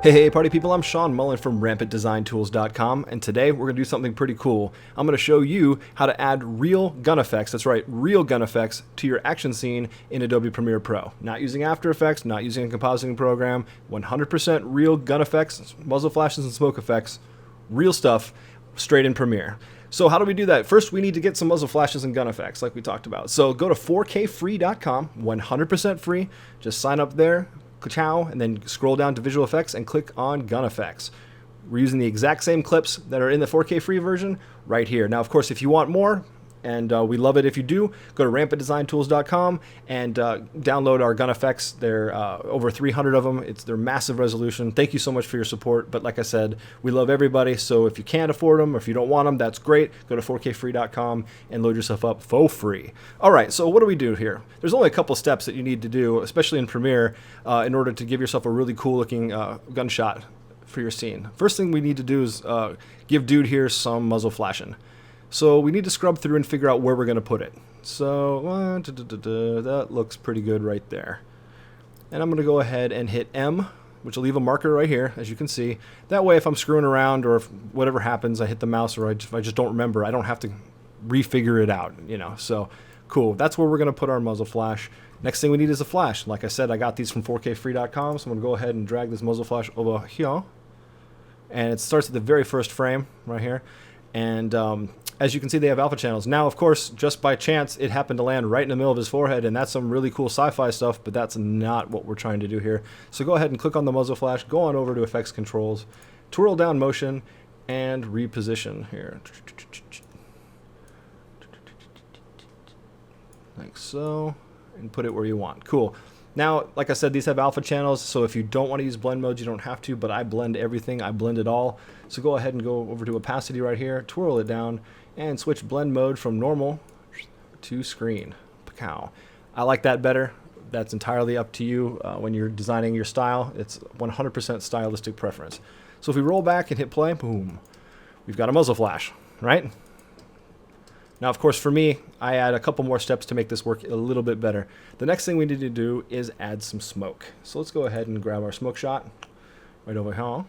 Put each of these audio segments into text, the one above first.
Hey party people, I'm Sean Mullen from RampantDesignTools.com, and today we're going to do something pretty cool. I'm going to show you how to add real gun effects, that's right, real gun effects, to your action scene in Adobe Premiere Pro. Not using After Effects, not using a compositing program, 100% real gun effects, muzzle flashes and smoke effects, real stuff, straight in Premiere. So how do we do that? First, we need to get some muzzle flashes and gun effects like we talked about. So go to 4kfree.com, 100% free, just sign up there, ciao, and then scroll down to visual effects and click on gun effects. We're using the exact same clips that are in the 4K free version right here. Now, of course, if you want more, and we love it if you do, go to RampantDesignTools.com and download our gun effects. They're over 300 of them. They're massive resolution. Thank you so much for your support. But like I said, we love everybody. So if you can't afford them or if you don't want them, that's great. Go to 4kfree.com and load yourself up for free. All right, so what do we do here? There's only a couple steps that you need to do, especially in Premiere, in order to give yourself a really cool looking gunshot for your scene. First thing we need to do is give dude here some muzzle flashing. So we need to scrub through and figure out where we're going to put it. So that looks pretty good right there. And I'm going to go ahead and hit M, which will leave a marker right here, as you can see. That way if I'm screwing around or if whatever happens, I hit the mouse or if I just don't remember, I don't have to refigure it out, you know. So cool. That's where we're going to put our muzzle flash. Next thing we need is a flash. Like I said, I got these from 4kfree.com, so I'm going to go ahead and drag this muzzle flash over here. And it starts at the very first frame right here. And as you can see, they have alpha channels. Now, of course, just by chance, it happened to land right in the middle of his forehead, and that's some really cool sci-fi stuff, but that's not what we're trying to do here. So go ahead and click on the muzzle flash, go on over to Effects Controls, twirl down motion, and reposition here. Like so, and put it where you want. Cool. Now, like I said, these have alpha channels, so if you don't want to use blend modes, you don't have to, but I blend everything. I blend it all. So go ahead and go over to opacity right here, twirl it down, and switch blend mode from normal to screen. Pow. I like that better. That's entirely up to you when you're designing your style. It's 100% stylistic preference. So if we roll back and hit play, boom, we've got a muzzle flash, right? Now, of course, for me, I add a couple more steps to make this work a little bit better. The next thing we need to do is add some smoke. So let's go ahead and grab our smoke shot right over here.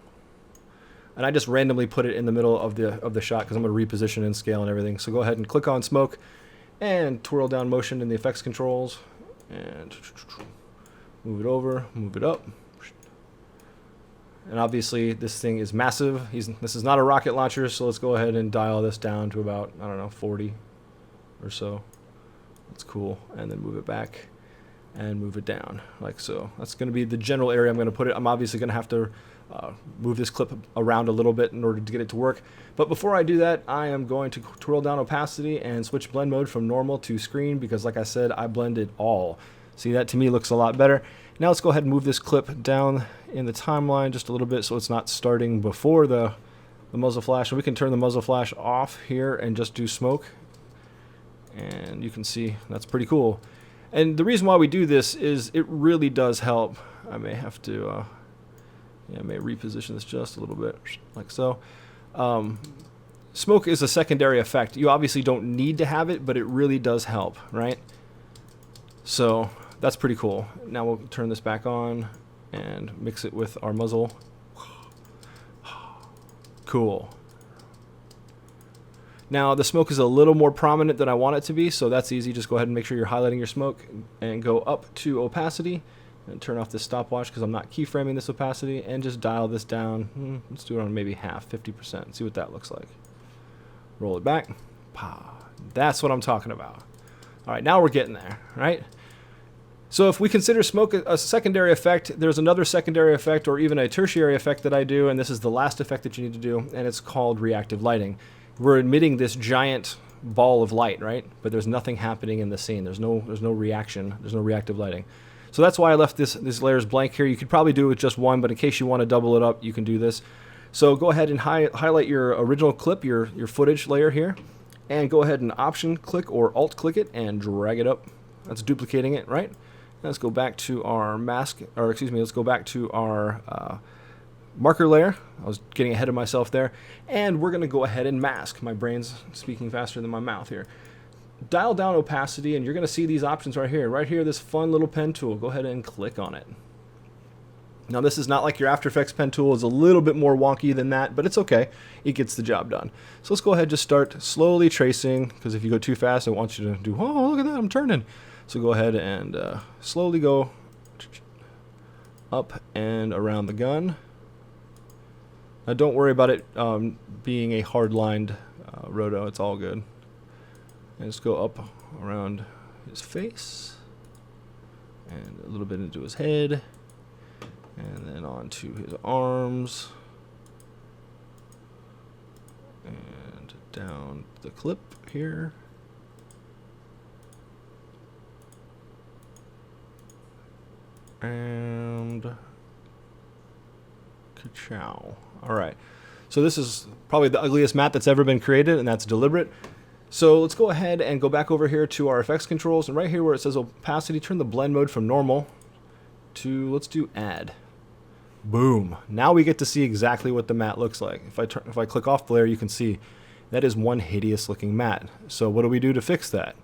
And I just randomly put it in the middle of the shot because I'm going to reposition and scale and everything. So go ahead and click on smoke and twirl down motion in the effects controls and move it over, move it up. And obviously this thing is massive. This is not a rocket launcher, so let's go ahead and dial this down to about, I don't know, 40 or so. That's cool. And then move it back and move it down like so. That's going to be the general area I'm going to put it. I'm obviously going to have to move this clip around a little bit in order to get it to work. But before I do that, I am going to twirl down opacity and switch blend mode from normal to screen because, like I said, I blend it all. See, that to me looks a lot better. Now let's go ahead and move this clip down in the timeline just a little bit so it's not starting before the muzzle flash. And we can turn the muzzle flash off here and just do smoke. And you can see that's pretty cool. And the reason why we do this is it really does help. I may have to, I may reposition this just a little bit like so. Smoke is a secondary effect. You obviously don't need to have it, but it really does help, right? So that's pretty cool. Now we'll turn this back on and mix it with our muzzle. Cool. Now the smoke is a little more prominent than I want it to be, so that's easy. Just go ahead and make sure you're highlighting your smoke and go up to opacity and turn off this stopwatch because I'm not keyframing this opacity, and just dial this down. Let's do it on maybe half, 50%. See what that looks like. Roll it back. That's what I'm talking about. All right, now we're getting there, right? So if we consider smoke a secondary effect, there's another secondary effect or even a tertiary effect that I do, and this is the last effect that you need to do, and it's called reactive lighting. We're emitting this giant ball of light, right? But there's nothing happening in the scene. There's no reaction. There's no reactive lighting. So that's why I left these layers blank here. You could probably do it with just one, but in case you want to double it up, you can do this. So go ahead and highlight your original clip, your footage layer here, and go ahead and option click or alt click it and drag it up. That's duplicating it, right? Let's go back to our mask, or excuse me, let's go back to our marker layer. I was getting ahead of myself there. And we're going to go ahead and mask. My brain's speaking faster than my mouth here. Dial down opacity, and you're going to see these options right here. Right here, this fun little pen tool. Go ahead and click on it. Now this is not like your After Effects pen tool. It's a little bit more wonky than that, but it's okay. It gets the job done. So let's go ahead and just start slowly tracing, because if you go too fast, I want you to do, oh, look at that, I'm turning. So go ahead and slowly go up and around the gun. Now don't worry about it being a hard-lined roto. It's all good. And just go up around his face and a little bit into his head. And then onto his arms, and down the clip here. And ka-chow. All right. So this is probably the ugliest matte that's ever been created, and that's deliberate. So let's go ahead and go back over here to our effects controls, and right here where it says opacity, turn the blend mode from normal to, let's do add. Boom. Now we get to see exactly what the matte looks like. If I click off blur, you can see that is one hideous looking matte. So what do we do to fix that?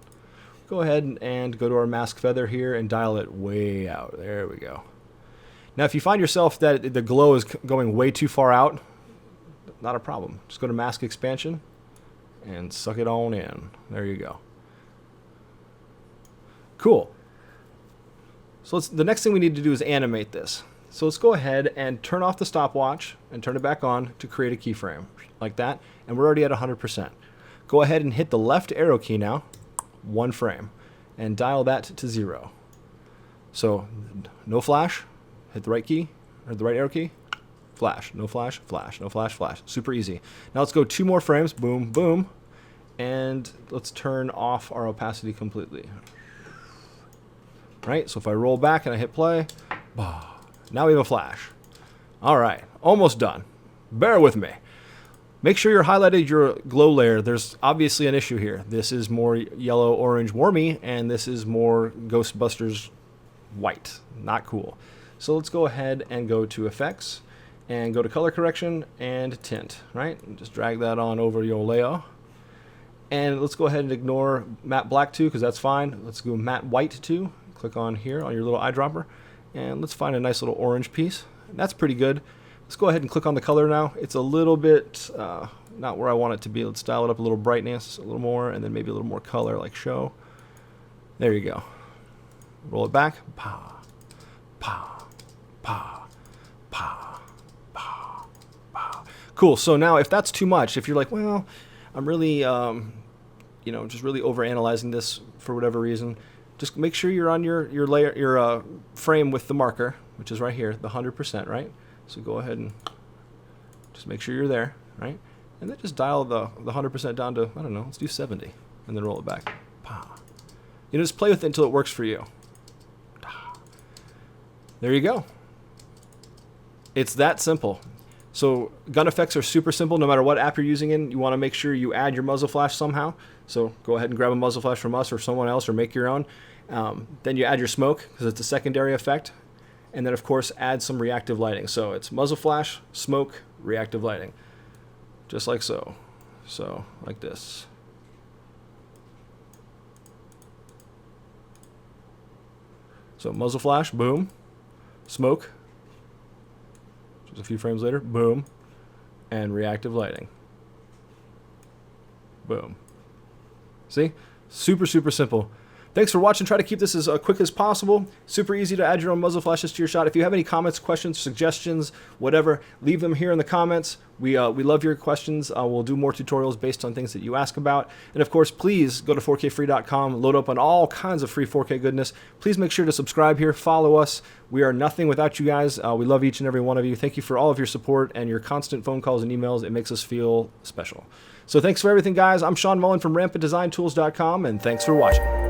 Go ahead and go to our mask feather here and dial it way out. There we go. Now if you find yourself that the glow is going way too far out, not a problem. Just go to mask expansion and suck it on in. There you go. Cool. So the next thing we need to do is animate this. So let's go ahead and turn off the stopwatch and turn it back on to create a keyframe like that. And we're already at 100%. Go ahead and hit the left arrow key now, 1 frame, and dial that to 0. So no flash, hit the right key, or the right arrow key, flash, no flash, flash, no flash, flash. Super easy. Now let's go 2 more frames, boom, boom, and let's turn off our opacity completely. Right, so if I roll back and I hit play, bah. Now we have a flash. All right, almost done. Bear with me. Make sure you're highlighted your glow layer. There's obviously an issue here. This is more yellow, orange, warmy, and this is more Ghostbusters white. Not cool. So let's go ahead and go to effects and go to color correction and tint, right? And just drag that on over your layer. And let's go ahead and ignore matte black too, because that's fine. Let's go matte white too. Click on here on your little eyedropper. And let's find a nice little orange piece. That's pretty good. Let's go ahead and click on the color now. It's a little bit not where I want it to be. Let's dial it up a little brightness, a little more, and then maybe a little more color like show. There you go. Roll it back. Pa, pa, pa, pa, pa, pa. Cool. So now if that's too much, if you're like, well, I'm really, just really overanalyzing this for whatever reason, just make sure you're on your layer, your frame with the marker, which is right here, the 100%, right? So go ahead and just make sure you're there, right? And then just dial the 100% down to, I don't know, let's do 70, and then roll it back. Just play with it until it works for you. There you go. It's that simple. So gun effects are super simple. No matter what app you're using in, you want to make sure you add your muzzle flash somehow. So go ahead and grab a muzzle flash from us or someone else, or make your own. Then you add your smoke, because it's a secondary effect. And then, of course, add some reactive lighting. So it's muzzle flash, smoke, reactive lighting. Just like so. So, like this. So muzzle flash, boom. Smoke. Just a few frames later, boom. And reactive lighting. Boom. See? Super, super simple. Thanks for watching. Try to keep this as quick as possible. Super easy to add your own muzzle flashes to your shot. If you have any comments, questions, suggestions, whatever, leave them here in the comments. We love your questions. We'll do more tutorials based on things that you ask about. And of course, please go to 4kfree.com, load up on all kinds of free 4K goodness. Please make sure to subscribe here, follow us. We are nothing without you guys. We love each and every one of you. Thank you for all of your support and your constant phone calls and emails. It makes us feel special. So thanks for everything, guys. I'm Sean Mullen from RampantDesignTools.com, and thanks for watching.